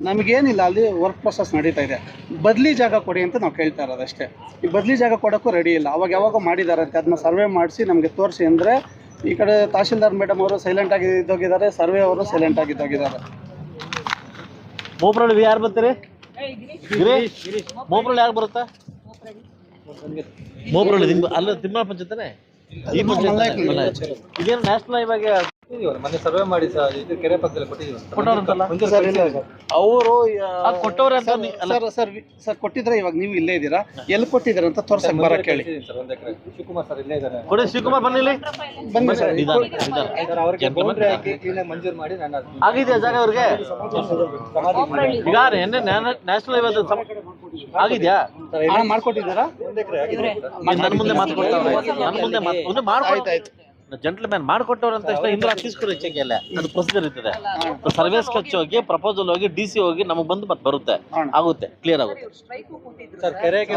ನಮಗೇನಿಲ್ಲ, ಅಲ್ಲಿ work process ನಡೀತಾ ಇದೆ. ಬದಲಿ ಜಾಗ ಕೊಡಿ ಅಂತ ನಾವು ಕೇಳ್ತಾ ಇರೋದು ಅಷ್ಟೇ. ಈ ಬದಲಿ ಜಾಗ ಕೊಡೋಕ್ಕೂ ರೆಡಿ ಇಲ್ಲ. ಅವಾಗ ಯಾವಾಗ ಮಾಡಿದಾರಂತೆ ಅದನ್ನ ಸರ್ವೆ ಮಾಡಿಸಿ ನಮಗೆ ತೋರಿಸಿ ಅಂದರೆ, ಈ ಕಡೆ ತಹಶೀಲ್ದಾರ್ ಮೇಡಮ್ ಅವರು ಸೈಲೆಂಟಾಗಿ ಇದ್ದೋಗಿದ್ದಾರೆ, ಸರ್ವೆ ಅವರು ಸೈಲೆಂಟಾಗಿ ಇದ್ದೋಗಿದ್ದಾರೆ. ಮೋಪ್ರಳ್ಳಿ ಯಾರು ಬರ್ತೀರಿ? ಮೋಪ್ರಳ್ಳಿ ಯಾರು ಬರುತ್ತಾ? ಮೋಪ್ರಳ್ಳಿ ಅಲ್ಲ ತಿಮ್ಮಳ ಪಂಚಾಯತ್ನೇ ಈ ಪಂಚಾಯತ್ ಇದೇನು ನ್ಯಾಷನಲ್ ಇವಾಗ ಮೊನ್ನೆ ಸರ್ವೆ ಮಾಡಿ ಇದು ಕೆರೆ ಪಕ್ಕದಲ್ಲಿ ಕೊಟ್ಟಿದ್ದೀವಿ ಅವರು ಕೊಟ್ಟವ್ರೆ ಅಂತ ಸರ್ ಕೊಟ್ಟಿದ್ರೆ ಇವಾಗ ನೀವು ಇಲ್ಲೇ ಇದ್ದೀರಾ, ಎಲ್ಲಿ ಕೊಟ್ಟಿದ್ದಾರೆ ಅಂತ ತೋರ್ಸಕ್ ಬರಕ್ಕೆ ಹೇಳಿ. ಸರ್ 1 ಎಕರೆ ಶಿವಕುಮಾರ್ ಸರ್ ಇಲ್ಲೇ ಇದ್ದಾರೆ. ಕೊಡಿ ಶಿವಕುಮಾರ್ ಬನ್ನಿ ಸರ್ ಅವ್ರಿಗೆ ಬೌಂಡ್ರಿ ಹಾಕಿ ಕ್ಲೀನಾಗಿ ಮಂಜೂರು ಮಾಡಿ ನಾನು ಆಗಿದೆಯಾ ಜಾಗ ಅವ್ರಿಗೆ? ಈಗ ಎನ್ನೆ ನ್ಯಾಷನಲ್ ಹೈವೇ ಆಗಿದೆಯಾ? ಮಾಡ್ಕೊಟ್ಟಿದ್ದಾರಾ? 1 ಎಕರೆ ಆಗಿದೆ. ನನ್ನ ಮುಂದೆ ಮಾತಾಡ್ತಾರೆ, ನನ್ನ ಮುಂದೆ ಮಾಡ್ಕೊಡ್ತಾಯ್ತು. ಜೆಂಟ್ಲ್ಮ್ಯಾನ್ ಮಾಡಿಕೊಟ್ಟವ್ರು ಅಂತ ತಕ್ಷಣ ಇಂದ್ರ ತೀಸ್ಕೊಡಿ ಚೆಕ್ ಎಲ್ಲ ಅದು ಪ್ರೊಸೀಜರ್ ಇರ್ತದೆ. ಸರ್ವೆ ಸ್ಕೆಚ್ ಹೋಗಿ ಪ್ರಪೋಸಲ್ ಹೋಗಿ DC ಹೋಗಿ ನಮಗೆ ಬಂದು ಮತ್ತೆ ಬರುತ್ತೆ, ಆಗುತ್ತೆ, ಕ್ಲಿಯರ್ ಆಗುತ್ತೆ. ಸರ್ ಕೆರೆಗೆ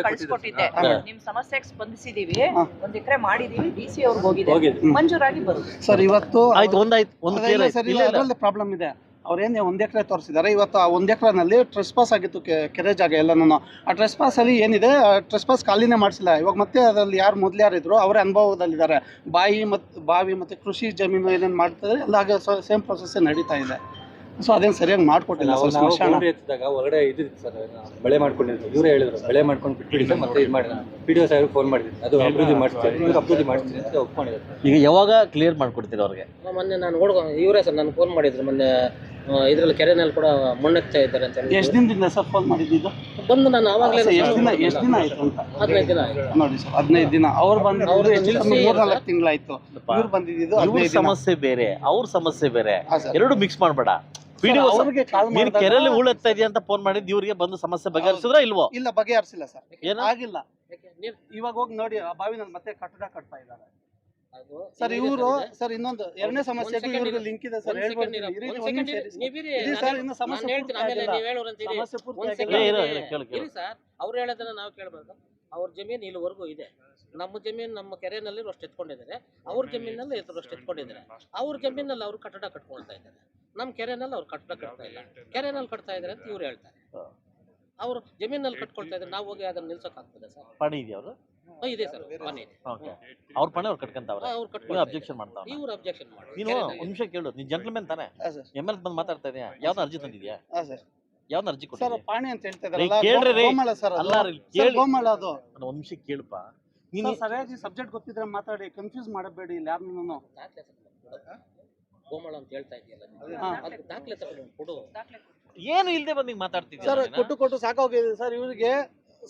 ಕಳಿಸ್ಕೊಟ್ಟಿದ್ದೆ, ನಿಮ್ ಸಮಸ್ಯೆಗೆ ಸ್ಪಂದಿಸಿದೀವಿ, 1 ಎಕರೆ ಮಾಡಿದೀವಿ, DC ಅವ್ರಿಗೆ ಹೋಗಿದೆ, ಮಂಜೂರಾಗಿ ಬರುತ್ತೆ ಸರ್. ಇವತ್ತು ಆಯ್ತು, ಒಂದು ಕ್ಲಿಯರ್ ಆಯ್ತು. ಪ್ರಾಬ್ಲಮ್ ಇದೆ. ಅವ್ರೇನು 1 ಎಕರೆ ತೋರಿಸಿದ್ದಾರೆ. ಇವತ್ತು ಆ 1 ಎಕರೆನಲ್ಲಿ ಟ್ರೆಸ್ಪಾಸ್ ಆಗಿತ್ತು ಕೆರೆ ಜಾಗ ಎಲ್ಲನೂ. ಆ ಟ್ರೆಸ್ಪಾಸಲ್ಲಿ ಏನಿದೆ, ಟ್ರೆಸ್ಪಾಸ್ ಖಾಲಿನೇ ಮಾಡಿಸಿಲ್ಲ. ಇವಾಗ ಮತ್ತೆ ಅದರಲ್ಲಿ ಯಾರು ಇದ್ರು ಅವರೇ ಅನುಭವದಲ್ಲಿದ್ದಾರೆ. ಬಾವಿ ಮತ್ತು ಕೃಷಿ ಜಮೀನು ಏನೇನು ಮಾಡ್ತಿದ್ದಾರೆ ಎಲ್ಲ ಹಾಗೆ ಸೇಮ್ ಪ್ರೊಸೆಸ್ ನಡೀತಾ ಇದೆ. ಸೊ ಅದೇನು ಸರಿಯಾಗಿ ಮಾಡಿಕೊಟ್ಟಿಲ್ಲ ಸರ್. ಬೌಂಡ್ರಿ ಎತ್ತಿದಾಗ ಹೊರಗಡೆ ಇದ್ದಿತ್ತು ಸರ್, ಬೆಳೆ ಮಾಡ್ಕೊಂಡಿದ್ರು. ಇವರೇ ಹೇಳಿದ್ರು ಬೆಳೆ ಮಾಡ್ಕೊಂಡು ಬಿಟ್ಬಿಡಿ ಸರ್, ಮತ್ತೆ ಇದು ಮಾಡಿದ PDO ಸಾಹೇಬ್ರಿಗೆ ಫೋನ್ ಮಾಡಿದ್ರು, ಅದು ಅಭಿವೃದ್ಧಿ ಮಾಡ್ತೀನಿ ಅಂತ ಒಪ್ಕೊಂಡಿದ್ದಾರೆ. ಈಗ ಯಾವಾಗ ಕ್ಲಿಯರ್ ಮಾಡ್ಕೊಡ್ತೀರಿ ಅವ್ರಿಗೆ? ಮೊನ್ನೆ ನಾನು ಇವರೇ ಸರ್ ನಾನು ಫೋನ್ ಮಾಡಿದ್ರು ಮೊನ್ನೆ, ಇದ್ರಲ್ಲಿ ಕೆರೆನಲ್ಲಿ ಕೂಡ ಮಣ್ಣೆತ್ತಾ ಇದ್ದಾರೆ ಅಂತ ಹೇಳಿ. ಎಷ್ಟು ದಿನದಿಂದ ಸರ್ ಫೋನ್ ಮಾಡಿದ್ದು? ಬಂದು ನಾನು ಆವಾಗಲೇ ಎಷ್ಟು ದಿನ ಆಯ್ತು ಅಂತ? 15 ದಿನ ಆಯ್ತು ನೋಡಿ ಸರ್, 15 ದಿನ. ಅವ್ರು ಬಂದು 3-4 ತಿಂಗಳಾಯ್ತು. ಇವ್ರು ಬಂದಿದ್ದು ಇವ್ರ ಸಮಸ್ಯೆ ಬೇರೆ, ಅವ್ರ ಸಮಸ್ಯೆ ಬೇರೆ, ಎರಡು ಮಿಕ್ಸ್ ಮಾಡ್ಬೇಡ. ನೀನು ಕೆರೆಯಲ್ಲಿ ಹೂಳೆತ್ತಾ ಇದೆಯಾ ಅಂತ ಫೋನ್ ಮಾಡಿದ್ದು ಇವ್ರಿಗೆ ಬಂದು ಸಮಸ್ಯೆ ಬಗೆಹರಿಸಿದ್ರ ಇಲ್ವೋ? ಇಲ್ಲ, ಬಗೆಹರಿಸಿಲ್ಲ ಸರ್. ಏನು ಆಗಿಲ್ಲ. ಇವಾಗ ಹೋಗಿ ನೋಡಿ, ಆ ಬಾವಿನಲ್ಲಿ ಮತ್ತೆ ಕಟ್ಟಡ ಕಟ್ತಾ ಇದ್ದಾರೆ ಸರ್ ಇವರು. ಸರ್ ಇನ್ನೊಂದು ಎರಡನೇ ಸಮಸ್ಯೆಗೂ ಇವ್ರಿಗೆ ಲಿಂಕ್ ಇದೆ ಸರ್. ಅವ್ರು ಹೇಳೋದನ್ನ ನಾವು ಕೇಳಬೇಕು. ಅವ್ರ ಜಮೀನು ಇಲ್ಲಿವರೆಗೂ ಇದೆ, ನಮ್ಮ ಜಮೀನು ನಮ್ಮ ಕೆರೆನಲ್ಲಿ ಅಷ್ಟು ಎತ್ಕೊಂಡಿದ್ದಾರೆ, ಅವ್ರ ಜಮೀನಲ್ಲಿ ಅಷ್ಟು ಎತ್ಕೊಂಡಿದ್ದಾರೆ. ಅವ್ರ ಜಮೀನಲ್ಲಿ ಅವ್ರು ಕಟ್ಟಡ ಕಟ್ಕೊಳ್ತಾ ಇದ್ದಾರೆ, ನಮ್ಮ ಕೆರೆನಲ್ಲಿ ಅವ್ರು ಕಟ್ಟಡ ಕಟ್ತಾ ಇಲ್ಲ. ಕೆರೆನಲ್ಲಿ ಕಟ್ತಾ ಇದ್ದಾರೆ ಅಂತ ಇವ್ರು ಹೇಳ್ತಾರೆ. ಅವ್ರು ಜಮೀನಲ್ಲಿ ಕಟ್ಕೊಳ್ತಾ ಇದ್ದಾರೆ, ನಾವು ಹೋಗಿ ಅದನ್ನ ನಿಲ್ಸೋಕ್ಕಾಗ್ತದೆ ಸರ್? ಪಣಿ ಇದೆಯಾ ಅವರು? ಇದೆ ಸರ್, ಪಣಿ ಇದೆ. ಅವ್ರ ಪಣಿ ಅವ್ರು ಕಟ್ಕೊಂತವ್ರೆ, ಅವ್ರು ಕಟ್ಕೊಂಡು ಅಬ್ಜೆಕ್ಷನ್ ಮಾಡ್ತಾವ. ಇವ್ರು ಅಬ್ಜೆಕ್ಷನ್ ಮಾಡಿ. ನೀನು 1 ನಿಮಿಷ ಕೇಳು, ನೀನ್ ಜೆಂಟ್ಲ್ಮನ್ ತಾನೆ? ML ಬಂದು ಮಾತಾಡ್ತಾ ಇದೆಯಾ? ಯಾವ್ದು ಅರ್ಜಿ ತಂದಿದ್ಯಾ? ಯಾವ್ದು ಅರ್ಜಿ ಸರ್ ಪಾಣಿ ಅಂತ ಹೇಳ್ತಿದ್ದಾರೆ. ಅಲ್ಲ ಕೇಳಿ, 1 ನಿಮಿಷ ಕೇಳಪ್ಪ. ನೀನು ಸರಿಯಾಗಿ ಸಬ್ಜೆಕ್ಟ್ ಗೊತ್ತಿದ್ರೆ ಮಾತಾಡಿ, ಕನ್ಫ್ಯೂಸ್ ಮಾಡಬೇಡಿ ಇಲ್ಲಿ ಯಾರನ್ನೂ. ಗೋಮಾಳ ಅಂತ ಹೇಳ್ತಾ ಇದೆಯಲ್ಲ, ಅದಕ್ಕೆ ದಾಖಲೆ ತಗೊಂಡು ಕೊಡು. ಏನು ಇಲ್ಲದೆ ಬಂದು ಮಾತಾಡ್ತಿದ್ದೆ ಸರ್. ಕೊಟ್ಟು ಸಾಕಾಗೋಗಿದೆ ಸರ್ ಇವರಿಗೆ.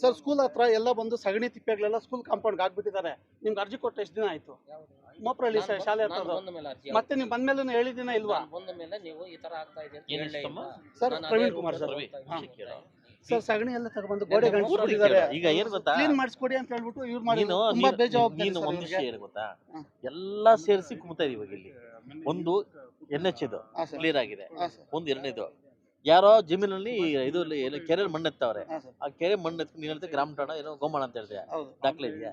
ಸರ್ ಸ್ಕೂಲ್ ಹತ್ರ ಎಲ್ಲ ಬಂದು ಸಗಣಿ ತಿಪ್ಪೆಗಳೆಲ್ಲ ಸ್ಕೂಲ್ ಕಾಂಪೌಂಡ್ ಹಾಕ್ಬಿಟ್ಟಿದ್ದಾರೆ. ನಿಮ್ಗೆ ಅರ್ಜಿ ಕೊಟ್ಟು ಎಷ್ಟು ದಿನ ಆಯ್ತು? ಮೋಪ್ರಳ್ಳಿ ಸರ್ ಶಾಲೆ ಹತ್ರ. ಮತ್ತೆ ನೀವು ಬಂದ್ಮೇಲೆ ಹೇಳಿದಿನ ಇಲ್ವಾ? ಬಂದ ಮೇಲೆ ನೀವು ಈ ತರ ಆಗ್ತಾ ಇದೆ ಅಂತ ಹೇಳಲೇ ಇಲ್ಲ sir. Praveen Kumar sir. Sir ಸಗಣಿ ಎಲ್ಲ ತಗೊಂಡು ಗೋಡೆ ಗಂಟಿದ್ದಾರೆ. ಈಗ ಏನ್ ಗೊತ್ತಾ, ಕ್ಲೀನ್ ಮಾಡಿಸ್ಕೊಡಿ ಅಂತ ಹೇಳ್ಬಿಟ್ಟು ಇವ್ರು ಮಾಡಿ ನೀನು ಒಂದು ವಿಷಯ ಏನು ಗೊತ್ತಾ, ಎಲ್ಲಾ ಸೇರಿಸಿ ಕುಮ್ತಾ ಇದೀವಿ ಇವಾಗ ಇಲ್ಲಿ. ಒಂದು NH ಇದು ಕ್ಲಿಯರ್ ಆಗಿದೆ, ಒಂದು 2ನೇದು ಯಾರೋ ಜಮೀನಲ್ಲಿ ಇದು ಕೆರೆ ಮಣ್ಣೆತ್ತವ್ರೆ. ಆ ಕೆರೆ ಮಣ್ಣೆತ್ ನೀನ್ ಹೇಳ್ತೆ ಗ್ರಾಮ ಠಾಣ ಏನೋ ಗೋಮಾಳ ಅಂತ ಹೇಳ್ತೀಯ, ದಾಖಲೆ ಇದೆಯಾ?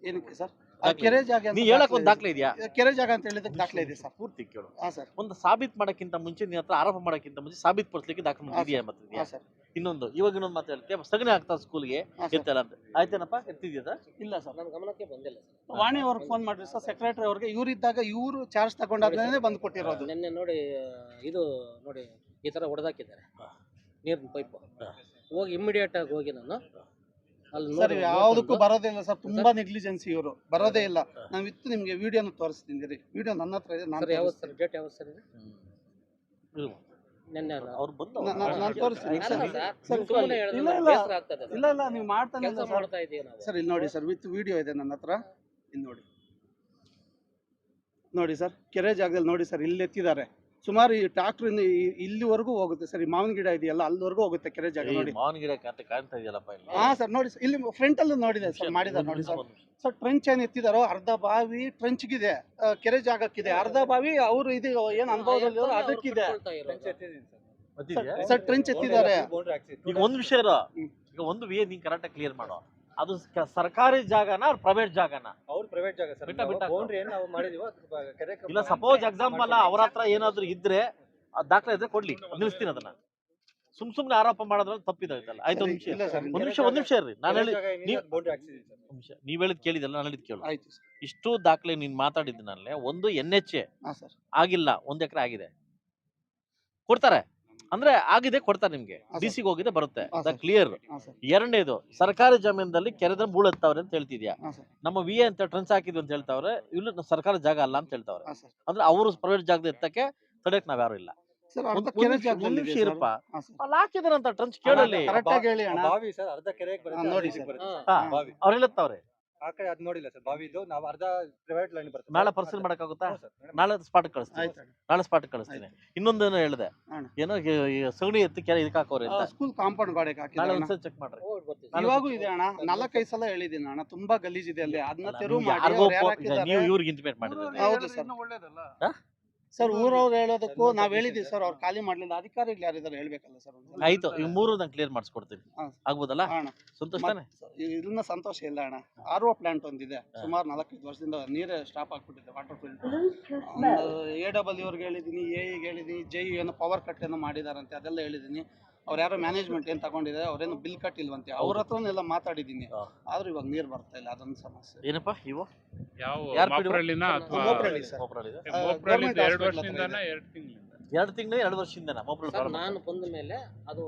ಏನಕ್ಕೆ ಸರ್? ಕೆರೆ ಜಾಗ ನೀ ಹೇಳಕ್ ಒಂದು ದಾಖಲೆ ಇದೆಯಾ? ಕೆರೆ ಜಾಗ ಅಂತ ಹೇಳಿದಕ್ಕೆ ದಾಖಲೆ ಇದೆ ಸರ್. ಪೂರ್ತಿ ಕೇಳು. ಸರ್. ಒಂದು ಸಾಬೀತ್ ಮಾಡಕ್ಕಿಂತ ಮುಂಚೆ ನಿನ್ನ ಹತ್ರ ಆರೋಪ ಮಾಡಕ್ಕಿಂತ ಮುಂಚೆ ಸಾಬೀತ್ ಪಡಿಸ್ಲಿಕ್ಕೆ ದಾಖಲೆ ಇದೆಯಾ? ಮತ್ತೆ ಇನ್ನೊಂದು ಇವಾಗ ಇನ್ನೊಂದು ಮಾತು ಹೇಳ್ತೀಯ, ಸಗಣಿ ಆಗ್ತಾವ ಸ್ಕೂಲ್ಗೆ ಎತ್ತಲ್ಲ ಅಂತ. ಆಯ್ತೇನಪ್ಪ, ಎತ್ತಿದ್ಯಾ? ಇಲ್ಲ ಸರ್, ನನ್ನ ಗಮನಕ್ಕೆ ಬಂದಿಲ್ಲ ಸರ್. ವಾಣಿ ಅವ್ರಿಗೆ ಫೋನ್ ಮಾಡ್ರಿ ಸರ್, ಸೆಕ್ರೆಟರಿ ಅವ್ರಿಗೆ. ಇವ್ರಿದ್ದಾಗ ಇವರು ಚಾರ್ಜ್ ತಗೊಂಡಾದ್ಮೇಲೆ ಬಂದು ಕೊಟ್ಟಿರೋದು. ನಿನ್ನೆ ನೋಡಿ, ಇದು ನೋಡಿ ಈ ತರ ಹೊಡೆದಾಕಿದ್ದಾರೆ ನೀರಿನ ಪೈಪ್. ಹೋಗಿ ಇಮ್ಮಿಡಿಯೇಟ್ ಆಗಿ ಹೋಗಿ ನಾನು ಅಲ್ಲಿ ಸರ್ ಯಾವುದಕ್ಕೂ ಬರೋದೇ ಇಲ್ಲ ಸರ್. ತುಂಬಾ ನೆಗ್ಲಿಜೆನ್ಸಿ ಇವರು, ಬರೋದೇ ಇಲ್ಲ. ನಾವು ಇತ್ತು ನಿಮ್ಗೆ ವಿಡಿಯೋನ ತೋರಿಸ್ತೀನಿ ರೀ. ವಿಡಿಯೋ ನನ್ನ ಹತ್ರ ಇದೆ. ನಾನು ಯಾವತ್ತು ಸರ್ ಡೇಟ್ ಯಾವತ್ತು ಸರ್ ಇದೆ? ನಿನ್ನೆ ಅವ್ರು ಬಂದು ನಾನು ತೋರಿಸ್ತೀನಿ ಸರ್. ಇಲ್ಲ ನೀವು ಮಾಡ್ತಾನೆ ಮಾಡ್ತಾ ಇದೀವಿ ನಾವು ಸರ್. ಇಲ್ಲಿ ನೋಡಿ ಸರ್, ವಿತ್ ವಿಡಿಯೋ ಇದೆ ನನ್ನ ಹತ್ರ. ಇಲ್ಲಿ ನೋಡಿ ಸರ್, ಕೆರೆ ಜಾಗದಲ್ಲಿ ನೋಡಿ ಸರ್, ಇಲ್ಲಿ ಎತ್ತಿದ್ದಾರೆ. ಸುಮಾರು ಈ ಟ್ರಾಕ್ಟರ್ ಇಲ್ಲಿವರೆಗೂ ಹೋಗುತ್ತೆ ಸರ್. ಈ ಮಾವಿನ ಗಿಡ ಇದೆಯಲ್ಲ, ಅಲ್ಲಿವರೆಗೂ ಹೋಗುತ್ತೆ ಕೆರೆ ಜಾಗ. ನೋಡಿ ಮಾವಿನ ಗಿಡ ಕಾಣ್ತಾ ಇದೆಯಲ್ಲಪ್ಪ ಇಲ್ಲಿ. ಸರ್ ನೋಡಿ, ಇಲ್ಲಿ ಫ್ರಂಟ್ ಅಲ್ಲೂ ನೋಡಿದೆ ಸರ್, ಮಾಡಿದ್ದಾರೆ ನೋಡಿ ಸರ್. ಸರ್ ಟ್ರೆಂಚ್ ಏನ್ ಎತ್ತಿದಾರೋ, ಅರ್ಧ ಬಾವಿ ಟ್ರೆಂಚ್ಗಿದೆ, ಕೆರೆ ಜಾಗಕ್ಕಿದೆ. ಅರ್ಧ ಬಾವಿ ಅವರು ಇದು ಏನ್ ಅನುಭವದಲ್ಲಿ ಅದಕ್ಕಿದೆ ಸರ್. ಟ್ರೆಂಚ್ ಎತ್ತಿದ್ದಾರೆ. ಈಗ ಒಂದು ವಿಷಯ ಇರೋ, ಈಗ ಒಂದು ನೀನ್ ಕರೆಕ್ಟ್ ಕ್ಲಿಯರ್ ಮಾಡೋ, ಅದು ಸರ್ಕಾರಿ ಜಾಗನ ಪ್ರೈವೇಟ್ ಜಾಗನ? ಅವ್ರು ಪ್ರೈವೇಟ್ ಜಾಗ ಸರ್. ಬೌಂಡ್ರಿ ಏನು ನಾವು ಮಾಡಿದೀವಿ. ಇಲ್ಲ ಸಪೋಸ್ ಎಕ್ಸಾಂಪಲ್ ಅವ್ರ ಹತ್ರ ಏನಾದ್ರು ಇದ್ರೆ ಆ ದಾಖಲೆ ಇದ್ರೆ ಕೊಡ್ಲಿ, ನಿಲ್ಲಿಸ್ತೀನಿ ಅದನ್ನ. ಸುಮ್ನೆ ಆರೋಪ ಮಾಡೋದ್ರಲ್ಲಿ ತಪ್ಪಿದಾಯ್ತಲ್ಲ. ಆಯ್ತು, ಒಂದ್ ನಿಮಿಷ ಇಲ್ಲ ಸರ್, ಒಂದ್ ನಿಮಿಷ ಇರ್ರಿ. ನಾನು ಹೇಳಿ ನೀವ್ ಹೇಳಿದ್ ಕೇಳಿದಲ್ಲ, ನಾನು ಹೇಳಿದ್ ಕೇಳು. ಆಯ್ತು ಸರ್. ಇಷ್ಟು ದಾಖಲೆ ನೀನ್ ಮಾತಾಡಿದ್ನಲ್ಲೇ ಒಂದು NHA ಹಾಂ ಸರ್. ಆಗಿಲ್ಲ, 1 ಎಕರೆ ಆಗಿದೆ, ಕೊಡ್ತಾರೆ ಅಂದ್ರೆ ಆಗಿದೆ, ಕೊಡ್ತಾರೆ ನಿಮ್ಗೆ. ಹಾಂ ಸರ್. DC ಹೋಗಿದೆ, ಬರುತ್ತೆ, ಹಾಂ ಸರ್. ಕ್ಲಿಯರ್. ಹಾಂ ಸರ್. ಎರಡನೇದು, ಸರ್ಕಾರಿ ಜಮೀನಲ್ಲಿ ಕೆರೆದ ಬೂಳೆತ್ತವ್ರೆ ಅಂತ ಹೇಳ್ತಿದ್ಯಾ. ಹಾಂ ಸರ್. ನಮ್ಮ VA ಅಂತ ಟ್ರೆನ್ಸ್ ಹಾಕಿದ್ವಿ ಅಂತ ಹೇಳ್ತಾವ್ರೆ, ಇಲ್ಲ ಸರ್ಕಾರಿ ಜಾಗ ಅಲ್ಲ ಅಂತ ಹೇಳ್ತಾವ್ರೆ. ಹಾಂ ಸರ್. ಅಂದ್ರೆ ಅವರು ಪ್ರೈವೇಟ್ ಜಾಗದ ಎತ್ತಕ್ಕೆ ತಡೆಯಕ್ ನಾವ್ ಯಾರು ಇಲ್ಲ. ಸರ್, ಒಂದ್ ಅರ್ಧ ಕೆರೆ ನಿಮಿಷ ಜಾಗದಲ್ಲಿ ಇದೆ ಸರ್. ಇರಪ್ಪ, ಹಾಂ ಸರ್. ಅಲ್ಲಿ ಹಾಕಿದಾರಂತ ಟ್ರೆನ್ಸ್ ಕೇಳಲಿ. ಕರೆಕ್ಟ್ ಆಗಿ ಹೇಳಿ ಅಣ್ಣ. ಬಾವಿ ಸರ್ ಅರ್ಧ ಕೆರೆಗೆ ಹಾ, ಬರುತ್ತೆ, ನೋಡಿ ಅರ್ಧ ಸರ್. ಬರುತ್ತೆ. ಹಾ, ಬಾವಿ ಅವ್ರು ಹೇಳುತ್ತವ್ರೆ. ಆ ಕಡೆ ಅದ್ ನೋಡಿಲ್ಲ ಸರ್, ಬಾವಿದು ನಾವು ಅರ್ಧ ಪ್ರೈವೇಟ್ ಲೈನ್ ಬರುತ್ತೆ. ನಾಳೆ ಪರ್ಸನ್ ಮಾಡಕ್ಕಾಗುತ್ತಾ? ಹೌದು ಸರ್, ಮೇಡಮ್. ನಾಳೆ ಸ್ಪಾಟ್ ಕಳಿಸ್ತೀನಿ. ಆಯ್ತು ಅಣ್ಣ. ನಾಳೆ ಸ್ಪಾಟ್ ಕಳಿಸ್ತೀನಿ. ಇನ್ನೊಂದೇನೋ ಹೇಳಿದೆ, ಅಣ್ಣ. ಏನೋ ಸಗಣಿ ಎತ್ತಿ ಕೆರೆ ಇದಕ್ಕೆ ಹಾಕೋರೆ ಅಂತ. ಸ್ಕೂಲ್ ಕಾಂಪೌಂಡ್ ಗಾಡಿಗೆ ನಾಳೆ ಹಾಕಿದ್ದಾರೆ ಅಣ್ಣ. ಒಂದ್ಸಲ ಚೆಕ್ ಮಾಡ್ರಿ. ಇವಾಗೂ ಇದೆ ಅಣ್ಣ, 4-5 ಸಲ ಹೇಳಿದ್ದೀನಿ ಅಣ್ಣ, ತುಂಬಾ ಗಲೀಜಿದೆ ಅಲ್ಲಿ, ಅದನ್ನ ತೆರವು ಮಾಡಿ ಯಾರಿಗೋ ಅವ್ರು ಯಾರು ಹಾಕಿದ್ದಾರೆ? ನೀವು ಇವ್ರಿಗೆ ಇಂಟಿಮೇಟ್ ಮಾಡಿದ್ರೆ ಹೌದು ಸರ್. ಸರ್, ಊರವ್ರು ಹೇಳೋದಕ್ಕೂ ನಾವ್ ಹೇಳಿದೀವಿ ಸರ್, ಅವ್ರು ಖಾಲಿ ಮಾಡ್ಲಿಲ್ಲ. ಅಧಿಕಾರಿಗಳು ಯಾರಿದ್ದಾರೆ ಹೇಳ್ಬೇಕಲ್ಲ ಸರ್ ಒಂದ್ಸಲ. ಆಯ್ತು, ಈ 3 ನಾನು ಕ್ಲಿಯರ್ ಮಾಡಿಸ್ಕೊಡ್ತೀನಿ. ಹಾ. ಆಗ್ಬೋದಲ್ಲ? ಅಣ್ಣ, ಸಂತೋಷ ತಾನೆ? ಇದನ್ನ ಸಂತೋಷ ಇಲ್ಲ ಅಣ್ಣ. RO ಪ್ಲಾಂಟ್ ಒಂದಿದೆ, ಸುಮಾರು 4-5 ವರ್ಷದಿಂದ ನೀರೇ ಸ್ಟಾಪ್ ಆಗ್ಬಿಟ್ಟಿದೆ, ವಾಟರ್ ಫಿಲ್ಟರ್. AW ಅವ್ರಿಗೆ ಹೇಳಿದೀನಿ, AEಗೆ ಹೇಳಿದೀನಿ, JE ಏನೋ ಪವರ್ ಕಟ್ ಏನೋ ಮಾಡಿದಾರಂತೆ, ಅದೆಲ್ಲ ಹೇಳಿದೀನಿ. ಅವ್ರು ಯಾರೋ ಮ್ಯಾನೇಜ್ಮೆಂಟ್ ಏನ್ ತಗೊಂಡಿದ್ದಾರೆ, ಅವ್ರೇನು ಬಿಲ್ ಕಟ್ಟಿಲ್ವಂತೆ, ಅವ್ರ ಹತ್ರನೆಲ್ಲ ಮಾತಾಡಿದೀನಿ. ಹಾ. ಆದ್ರೂ ಇವಾಗ ನೀರ್ ಬರ್ತಾ ಇಲ್ಲ, ಅದೊಂದು ಸಮಸ್ಯೆ. ಏನಪ್ಪ ಇವು? ಯಾವ ಯಾರ್ ಮಾಪ್ರಳ್ಳಿನ ಅಥವಾ ಮೋಪ್ರಳ್ಳಿ ಸರ್. ಮೋಪ್ರಳ್ಳಿದ? ಮೋಪ್ರಳ್ಳಿದು government 2 hospital ವರ್ಷದಿಂದಾನ ಹತ್ರ 2 ತಿಂಗಳಿಂದ? 2 ತಿಂಗಳು 2 ವರ್ಷದಿಂದನಾ ಮೋಪ್ರಳ್ಳಿ ಸರ್, ಪ್ರಾರಂಭ? ನಾನು ಬಂದ ಮೇಲೆ ಅದು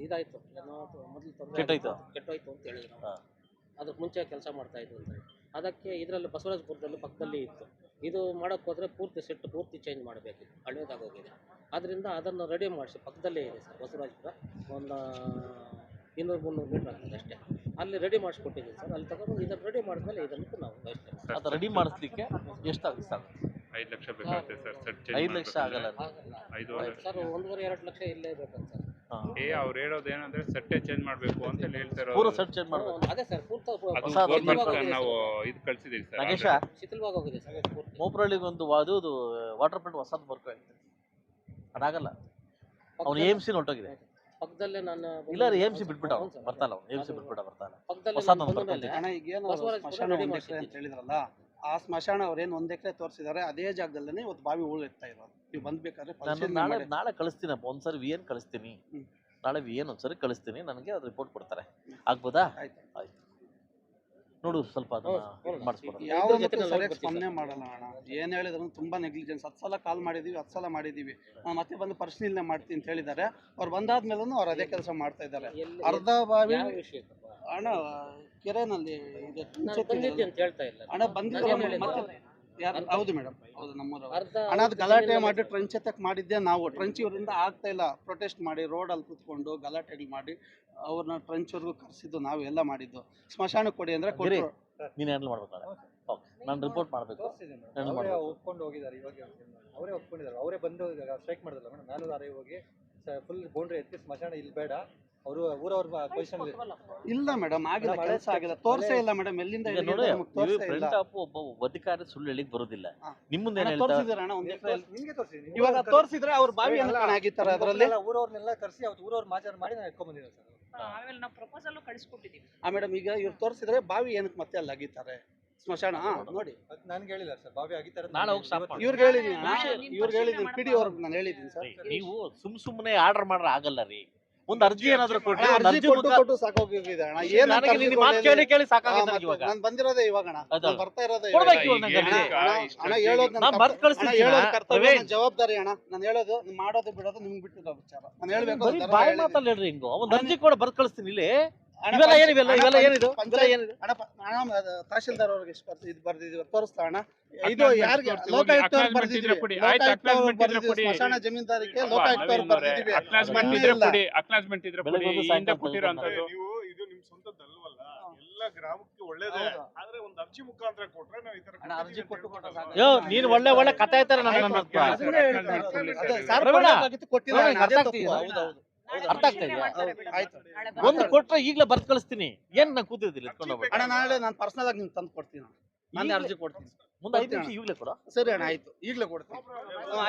ಇದಾಯ್ತು, ಏನೋ ಮೊದಲು ತೊಂದರೆ ಕೆಟ್ಟೋಯ್ತು. ಕೆಟ್ಟೋಯ್ತು ಅಂತ ಹೇಳಿದ್ರು. ಹಾ. ಅದಕ್ಕೆ ಮುಂಚೆ ಕೆಲಸ ಮಾಡ್ತಾ ಇದ್ವು ಅಂತ ಹೇಳಿ. ಅದಕ್ಕೆ ಇದರಲ್ಲಿ ಬಸವರಾಜಪುರದಲ್ಲಿ ಪಕ್ಕದಲ್ಲಿ ಇತ್ತು. ಇದು ಮಾಡೋಕ್ಕೆ ಹೋದರೆ ಪೂರ್ತಿ ಸೆಟ್ ಪೂರ್ತಿ ಚೇಂಜ್ ಮಾಡಬೇಕಿತ್ತು, ಹಳೇದಾಗೋಗಿದೆ. ಆದ್ದರಿಂದ ಅದನ್ನು ರೆಡಿ ಮಾಡಿಸಿ ಪಕ್ಕದಲ್ಲೇ ಇದೆ ಸರ್ ಬಸವರಾಜಪುರ, ಒಂದು 200-300 ಮೀಟ್ರ್ ಆಗ್ತದೆ ಅಷ್ಟೇ. ಅಲ್ಲಿ ರೆಡಿ ಮಾಡಿಸ್ಕೊಟ್ಟಿದ್ದೀವಿ ಸರ್. ಅಲ್ಲಿ ತಗೊಂಡು ಇದನ್ನು ರೆಡಿ ಮಾಡಿದ್ಮೇಲೆ ಇದನ್ನು ನಾವು ಅಷ್ಟೇ ಅದು ರೆಡಿ ಮಾಡಿಸ್ಲಿಕ್ಕೆ ಎಷ್ಟಾಗುತ್ತೆ ಸರ್? 5 ಲಕ್ಷ ಬೇಕಾಗುತ್ತೆ ಸರ್. ಸೆಟ್ 5 ಲಕ್ಷ ಆಗಲ್ಲ. ಆಗಲ್ಲ 5 ಸರ್. 1.5-2 ಲಕ್ಷ ಇಲ್ಲೇ ಬೇಕಂತ ಸರ್. ಹಾ. ಅವ್ರು ಹೇಳೋದು ಏನಂದ್ರೆ ಸೆಟ್ಟೇ ಚೇಂಜ್ ಮಾಡ್ಬೇಕು ಅಂತ ಹೇಳ್ತಾರೆ. ಪೂರ ಸೆಟ್ ಚೇಂಜ್ ಮಾಡ್ಬೇಕು. ಅದೇ ಸರ್, ಪೂರ್ತಿ ಅದು ಹೊಸ ಗೌರ್ಮೆಂಟ್ ನಾವು ಇದು ಕಳ್ಸಿದೀವಿ ಸರ್. ನಾಗೇಶ, ಶಿಥಿಲವಾಗಿ ಹೋಗಿದೆ ಸರ್ ಪೂರ್ತಿ. ಮೋಪ್ರಳ್ಳಿಗೆ ಒಂದು ಅದು ವಾಟರ್ ಪ್ಲಾಂಟ್ ಹೊಸದು ಬರ್ಬೇಕು, ಅದಾಗಲ್ಲ. ಅವ್ನು AMC ಹೊರಟೋಗಿದೆ. ಪಕ್ಕದಲ್ಲೇ ನಾನು ಇಲ್ಲ ರೀ, AMC ಬಿಟ್ಬಿಟ್ಟ ಅವ್ನು, ಬರ್ತಾಲ್ಲ ಅವ್ನು. AMC ಬಿಟ್ಬಿಟ್ಟ ಬರ್ತಾನೆ. ಪಕ್ಕದಲ್ಲೇ ಹೊಸದು ನಾನು ಒಂದು ಬಂದ ಮೇಲೆ ಅಣ್ಣ, ಈಗೇನು ಬಸವರಾಜಪುರ ಸ್ಮಶಾನ ready 1 ಎಕರೆ ಅಂತ ಮಾಡ್ಸಿದ್ದೀನಿ. ಹೇಳಿದ್ರಲ್ಲ, ಆ ಸ್ಮಶಾನ ಅವ್ರೇನು 1 ಎಕರೆ ತೋರಿಸಿದ್ದಾರೆ, ಅದೇ ಜಾಗದಲ್ಲೇ ಇವತ್ತು ಬಾವಿ ಇರ್ತಾ ಇರೋದು. ನೀವು ಬಂದ್ಬೇಕಾದ್ರೆ ನಾನು ಪರಿಶೀಲನೆ ನಾಳೆ ಮಾಡಿ. ನಾಳೆ ಕಳಿಸ್ತೀನಪ್ಪ, ಒಂದ್ಸರಿ VN ಕಳಿಸ್ತೀನಿ. ಹ್ಮ್. ನಾಳೆ VN ಒಂದ್ಸರಿ ಕಳಿಸ್ತೀನಿ, ನನಗೆ ಅದು ರಿಪೋರ್ಟ್ ಕೊಡ್ತಾರೆ. ಆಗ್ಬೋದಾ? ಆಯ್ತು. ಆಯ್ತು, ನೋಡು ಸ್ವಲ್ಪ ಅದನ್ನ ಮಾಡಿಸ್ಕೊಡೋಣ. ಯಾವುದಕ್ಕೂ ಸರಿಯಾಗಿ ಸ್ಪಂದನೆ ಮಾಡಲ್ಲ ಅಣ್ಣ. ಏನ್ ಹೇಳಿದ್ರು ತುಂಬಾ ನೆಗ್ಲಿಜೆನ್ಸ್. 10 ಸಲ ಕಾಲ್ ಮಾಡಿದೀವಿ, 10 ಸಲ ಮಾಡಿದೀವಿ. ನಾನು ಮತ್ತೆ ಬಂದು ಪರಿಶೀಲನೆ ಮಾಡ್ತೀನಿ ಅಂತ ಹೇಳಿದ್ದಾರೆ. ಅವ್ರು ಬಂದಾದ್ಮೇಲೂ ಅವ್ರು ಅದೇ ಕೆಲಸ ಮಾಡ್ತಾ ಇದ್ದಾರೆ. ಎಲ್ಲಿ- ಅರ್ಧ ಬಾವಿ ಯಾವ ವಿಷಯಕ್ಕಪ್ಪ? ಅಣ್ಣ ಕೆರೆನಲ್ಲಿ ಇದೆ. ನಾನು ಬಂದಿದ್ದೆ ಅಂತ ಹೇಳ್ತಾ ಇಲ್ಲ. ಅಣ್ಣ ಬಂದಿದ್ರು ನಾನು ಹೇಳಿದ್ದು. ಮತ್ತೆ ಯಾರು? ಹೌದು ಮೇಡಮ್, ಹೌದು ನಮ್ಮೂರವ್ರು. ಅರ್ಧ ಅಣ್ಣ ಅದು ಗಲಾಟೆ ಮಾಡಿ ಟ್ರಂಚ್ ಎತ್ತಕ್ ಮಾಡಿದ್ದೆ ನಾವು. ಟ್ರಂಚ್ ಇವರಿಂದ ಆಗ್ತಾ ಇಲ್ಲ, ಪ್ರೊಟೆಸ್ಟ್ ಮಾಡಿ ರೋಡಲ್ಲಿ ಕೂತ್ಕೊಂಡು ಗಲಾಟೆಗಳು ಮಾಡಿ ಅವ್ರನ್ನ ಟ್ರಂಚ್ವರೆಗೂ ಕರೆಸಿದ್ದು ನಾವು ಎಲ್ಲ ಮಾಡಿದ್ದು. ಸ್ಮಶಾನಕ್ಕೆ ಕೊಡಿ ಅಂದ್ರೆ ಕೊಟ್ಟರು. ನೀನು ಹ್ಯಾಂಡಲ್ ಮಾಡ್ಬೇಕು ನಾಳೆ. ಓಕೆ, ನಾನು ರಿಪೋರ್ಟ್ ಮಾಡಬೇಕು. ನಾನು ಅವರೇ ಮಾಡ್ಬೇಕು. ಒಪ್ಕೊಂಡು ಹೋಗಿದ್ದಾರೆ. ಇವಾಗ ಅವರೇ ಒಪ್ಕೊಂಡಿದ್ದಾರೆ. ಅವರೇ ಬಂದು ಸ್ಟ್ರೈಕ್ ಮಾಡಿದ್ರಲ್ಲ ಮೇಡಮ್, 4 ಹೋಗಿ ಫುಲ್ ಬೌಂಡ್ರಿ ಎತ್ತಿ ಸ್ಮಶಾನ ಇಲ್ಲಿ ಬೇಡ, ಅವರು ಊರವ್ರ ಪೊಸಿಷನ್ ಇಲ್ಲ ಮೇಡಮ್, ಆಗಿಲ್ಲ, ಕೆಲಸ ಆಗಿಲ್ಲ, ತೋರ್ಸೇ ಇಲ್ಲ ಮೇಡಮ್. ಎಲ್ಲಿಂದ ಈಗ ಎಲ್ಲಿಗೆ ನೋಡಿ, ನಮ್ಗೆ ತೋರ್ಸೇ ಇಲ್ಲ. ಫ್ರೆಂಡ್ ಆಫ್ ಒಬ್ಬ ಅಧಿಕಾರಿ ಸುಳ್ಳು ಹೇಳಿಕ್ ಬರೋದಿಲ್ಲ. ಹಾ. ನಿಮ್ಮ ಮುಂದೆ ಏನ್ ಅಣ್ಣ, ಹೇಳ್ತಾರೆ? ತೋರ್ಸಿದಾರೆ ಅಣ್ಣ 1 ಎಕರೆ. ನಿಮಗೆ ತೋರಿಸಿ. ಇವಾಗ ತೋರ್ಸಿದ್ರೆ ಅವ್ರ ಬಾವಿ ಆಗಿತ್ತಾರೆ ಅದರಲ್ಲಿ. ಊರವ್ರನ್ನೆಲ್ಲ ಕರೆಸಿ ಅವತ್ತು ಊರವ್ರ ಮಾಚಾರ ಮಾಡಿ ನಾನು ಎತ್ಕೊಂಡ್ ಬಂದಿದ್ದೆ ಸರ್. ಆಮೇಲೆ ನಾವು ಪ್ರಪೋಸಲ್ ಕಳಿಸ್ಕೊಟ್ಟಿದ್ದೀವಿ. ಮೇಡಮ್ ಈಗ ಇವ್ರು ತೋರ್ಸಿದ್ರೆ ಬಾವಿ ಏನಕ್ಕೆ ಮತ್ತೆ ಅಲ್ಲಿ ಆಗಿತ್ತಾರೆ ಸ್ಮಶಾನ. ನೋಡಿ, ನನ್ಗೆ ಹೇಳಿಲ್ಲ ಸರ್, ಬಾವಿ ಆಗಿತ್ತಾರೆ. ನಾಳೆ ಹೋಗಿ ಸ್ಟಾಪ್ ಮಾಡಿ. ಇವ್ರಿಗೆ ಹೇಳಿದೀನಿ ಅಣ್ಣ, ನಿಮ್ ಇವ್ರಿಗೆ ಹೇಳಿದೀನಿ, ಪರಿಶೀಲನೆ PD ಅವ್ರಿಗೆ ನಾನು ಹೇಳಿದೀನಿ ಸರ್. ನೀವು ಸುಮ್ನೆ ಆರ್ಡರ್ ಮಾಡ್ರೆ ಆಗಲ್ಲ ರೀ. ಒಂದು ಅರ್ಜಿ ಏನಾದ್ರು ಕೊಟ್ಟು ಅಣ್ಣ, ಒಂದು ಅರ್ಜಿ ಅರ್ಜಿ ಕೊಟ್ಟು ಕೊಟ್ಟು ಸಾಕಾಗೋಗಿದೆ ಅಣ್ಣ. ಏನ್ ನನಗೆ ನಿನ್ನ ಮಾತು ಕೇಳಿ ಕೇಳಿ ಸಾಕಾಗಿದೆ ನನಗೆ ಇವಾಗ. ನಾನು ಬಂದಿರೋದೇ ಇವಾಗ ಅಣ್ಣ, ಹೌದಾ? ನಾನು ಬರ್ತಾ ಇರೋದೇ ಕೊಡ್ಬೇಕು ಇವಾಗ. ಇವಾಗ ನಂಗೆ ಈಗ ಅಲ್ಲಿ. ಅಣ್ಣ ಹೇಳೋದು ನಾನ್ ಬರ್ದ್ ಕಳಿಸ್ತೀನಿ ಹೇಳೋದು ಕರ್ತವ್ಯ, ಪ್ರವೀಣ್. ನನ್ನ ಜವಾಬ್ದಾರಿ ಅಣ್ಣ. ನಾನು ಹೇಳೋದು ನೀವು ಮಾಡೋದು ಬಿಡೋದು ನಿಮ್ಗೆ ಬಿಟ್ಟಿರೋ ವಿಚಾರ. ನಾನು ಹೇಳ್ಬೇಕು ಬರೀ ಅದನ್ನ ಬಾಯಿ ಹೇಳಿದ್ದೀನಿ. ಮಾತಲ್ಲಿ ಹೇಳ್ರಿ ಹಿಂಗು. ಒಂದು ಅರ್ಜಿ ಕೂಡ ಬರ್ದ್ ಕಳಿಸ್ತೀನಿ ಇಲ್ಲಿ. ಅಣ್ಣ, ಇವೆಲ್ಲ ಏನಿವೆಲ್ಲ ಅಣ್ಣ, ಇವೆಲ್ಲ ಏನಿದು? ಇವೆಲ್ಲ ಪಂಚಾಯತ್ ಏನಿದು? ಅಣ್ಣ ತಹಶೀಲ್ದಾರ್ ಅವ್ರಿಗೆ ಇದು ಬರ್ದಿದ್ದೀವಿ, ತೋರಿಸ್ತಾ ಅಣ್ಣ. ಇದು Acknowledgement ಯಾರಿಗೆ? ತೋರಿಸಿ, ಲೋಕಾಯುಕ್ತ ಅವ್ರು acknowledgement ಬರ್ದಿದ್ದೀವಿ, ಇದ್ರೆ ಕೊಡಿ. ಆಯ್ತು, ಲೋಕಾಯುಕ್ತ ಅವ್ರು acknowledgement ಇದ್ರೆ ಬರ್ದಿದ್ದೀವಿ, ಕೊಡಿ. ಸ್ಮಶಾನ ಜಮೀನ್ದಾರಿಗೆ ಲೋಕಾಯುಕ್ತ ಅವ್ರು ಬರ್ದಿದ್ದೀವಿ. ಅಕ್ನಾಜ್ಮೆಂಟ್ ಇನ್ನೂ ಇದ್ರೆ ಇಲ್ಲ. ಕೊಡಿ, ಅಕ್ನಾಜ್ಮೆಂಟ್ ಇದ್ರೆ ಕೊಡಿ. ಬೆಳಗ್ಗೆ ಹಿಂದೆ ಸಾಯಂಕಾಲ ಕೊಟ್ಟಿರೋಂಥದ್ದು ನೀವು ಇದು ನಿಮ್ ಸ್ವಂತದ್ದಲ್ವಲ್ಲ, ಎಲ್ಲ ಗ್ರಾಮಕ್ಕೆ ಒಳ್ಳೇದೇ. ಹೌದು. ಆದ್ರೆ ಒಂದು ಅರ್ಜಿ ಮುಖಾಂತರ ಕೊಟ್ರೆ ನಾವು ಈ ತರ ಅಣ್ಣ, ಅರ್ಜಿ ಕೊಟ್ಟು ಕೊಟ್ಟು ಸಾಕು. ಯೋ ನೀನ್ ಒಳ್ಳೆ ಕಥೆ ಆಯ್ತಾರೆ ನನ್ನ ಆಯ್ತು, ಹತ್ರ. ಅದನ್ನೇ ಹೇಳ್ತಾ ಇರೋದು. ಅದೇ ಸರ್ ಪ್ರವೀಣ, ಕೊಡ್ಬೇಕಾಗಿತ್ತು, ಕೊಟ್ಟಿಲ್ಲ ಅಣ್ಣ, ಅದೇ ಅರ್ಥ ತಪ್ಪು. ಆಗ್ತಿದೆ. ಹೌದು, ಹೌದು. ನಾಳೆ ಅರ್ಥ ಆಗ್ತಾ ಪರಿಶೀಲನೆ ಇದೆಯಾ? ಮಾಡ್ತಾರೆ ಬಿಡಿ. ಆಯ್ತು. ನಾಳೆ ಒಂದು ಬರ್ತಾರೆ. ಕೊಟ್ರೆ ಈಗಲೇ ಬರ್ದ್ ಕಳಿಸ್ತೀನಿ. ಏನ್ ನಾನು ಕೂತಿದ್ದಿಲ್ಲ ಎತ್ಕೊಂಡು ಹೋಗ್ಬಿಟ್ಟು. ಅಣ್ಣ ನಾಳೆ ನಾನು ಪರ್ಸನಲ್ ಆಗಿ ನಿಮ್ಗೆ ತಂದು ಕೊಡ್ತೀನಿ. ನಾನು ಅರ್ಜಿ ಕೊಡ್ತೀನಿ. ಮುಂದೆ 5 ನಿಮಿಷ ಈಗಲೇ ಕೊಡ. ಸರಿ ಅಣ್ಣ, ಆಯ್ತು, ಈಗಲೇ ಕೊಡ್ತೀನಿ.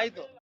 ಆಯ್ತು.